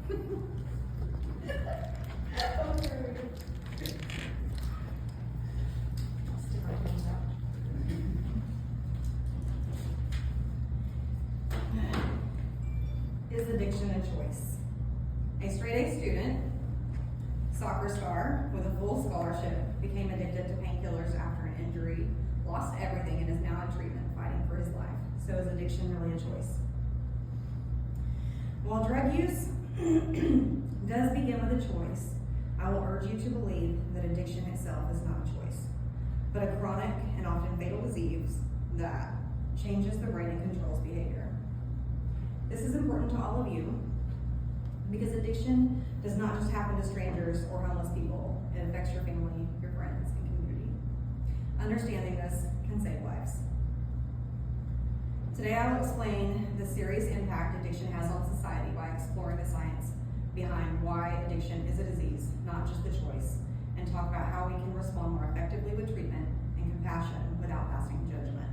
Is addiction a choice? A straight-A student, soccer star with a full scholarship, became addicted to painkillers after an injury, lost everything, and is now in treatment fighting for his life. So is addiction really a choice? While drug use does begin with a choice, I will urge you to believe that addiction itself is not a choice, but a chronic and often fatal disease that changes the brain and controls behavior. This is important to all of you because addiction does not just happen to strangers or homeless people. It affects your family, your friends, and community. Understanding this can save lives. Today I will explain the serious impact addiction has on society by exploring the science behind why addiction is a disease, not just the choice, and talk about how we can respond more effectively with treatment and compassion without passing judgment.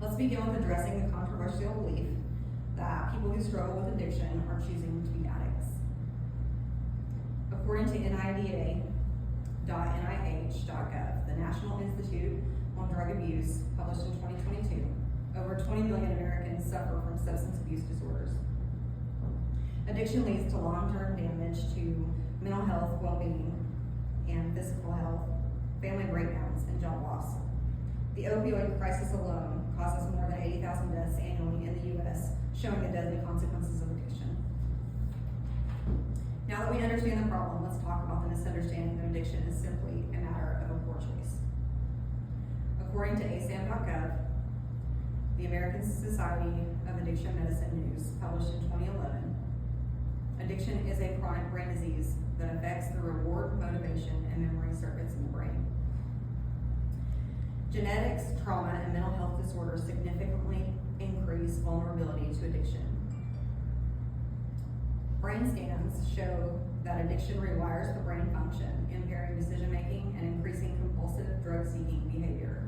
Let's begin with addressing the controversial belief that people who struggle with addiction are choosing to be addicts. According to NIDA.nih.gov, the National Institute on Drug Abuse, published in 2022, over 20 million Americans suffer from substance abuse disorders. Addiction leads to long-term damage to mental health, well-being, and physical health, family breakdowns, and job loss. The opioid crisis alone causes more than 80,000 deaths annually in the U.S., showing the deadly consequences of addiction. Now that we understand the problem, let's talk about the misunderstanding that addiction is simply a matter of a poor choice. According to ASAM.gov, the American Society of Addiction Medicine News, published in 2011, addiction is a chronic brain disease that affects the reward, motivation, and memory circuits in the brain. Genetics, trauma, and mental health disorders significantly increase vulnerability to addiction. Brain scans show that addiction rewires the brain function, impairing decision-making and increasing compulsive drug-seeking behavior.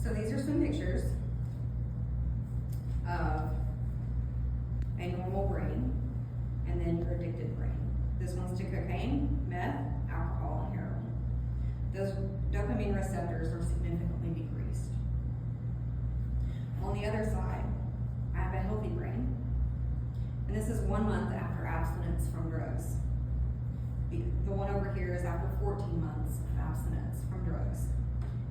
So these are some pictures of a normal brain and then your addicted brain. This one's to cocaine, meth, alcohol, and heroin. Those dopamine receptors are significantly decreased. On the other side, I have a healthy brain, and this is 1 month after abstinence from drugs. The one over here is after 14 months of abstinence from drugs.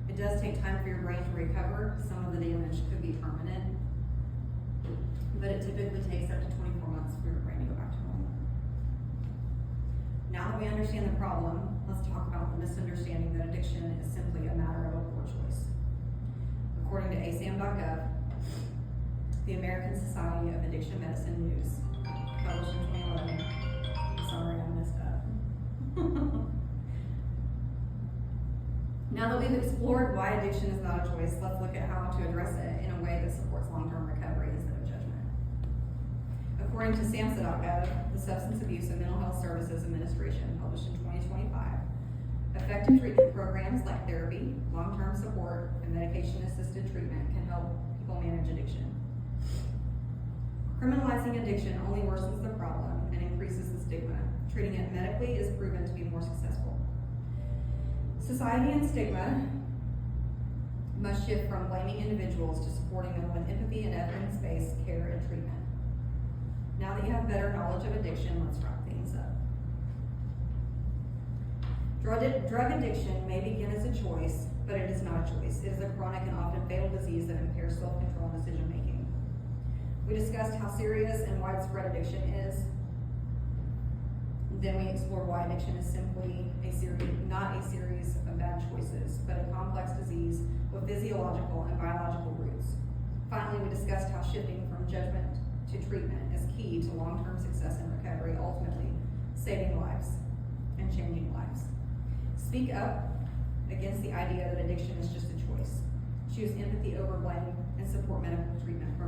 It does take time for your brain to recover. Some of the damage could be permanent, but it typically takes up to 24 months for your brain to go back to normal. Now that we understand the problem, let's talk about the misunderstanding that addiction is simply a matter of a poor choice. According to ASAM.gov, the American Society of Addiction Medicine News, published in 2011. Sorry, I messed up. Now that we've explored why addiction is not a choice, let's look at how to address it in a way that supports long-term recovery instead of judgment. According to SAMHSA.gov, the Substance Abuse and Mental Health Services Administration, published in 2025, effective treatment programs like therapy, long-term support, and medication-assisted treatment can help people manage addiction. Criminalizing addiction only worsens the problem and increases the stigma. Treating it medically is proven to be more successful. Society and stigma must shift from blaming individuals to supporting them with empathy and evidence-based care and treatment. Now that you have better knowledge of addiction, let's wrap things up. Drug addiction may begin as a choice, but it is not a choice. It is a chronic and often fatal disease that impairs self-control and decision-making. We discussed how serious and widespread addiction is. Then we explored why addiction is simply not a series of bad choices, but a complex disease with physiological and biological roots. Finally, we discussed how shifting from judgment to treatment is key to long-term success and recovery, ultimately saving lives and changing lives. Speak up against the idea that addiction is just a choice. Choose empathy over blame and support medical treatment.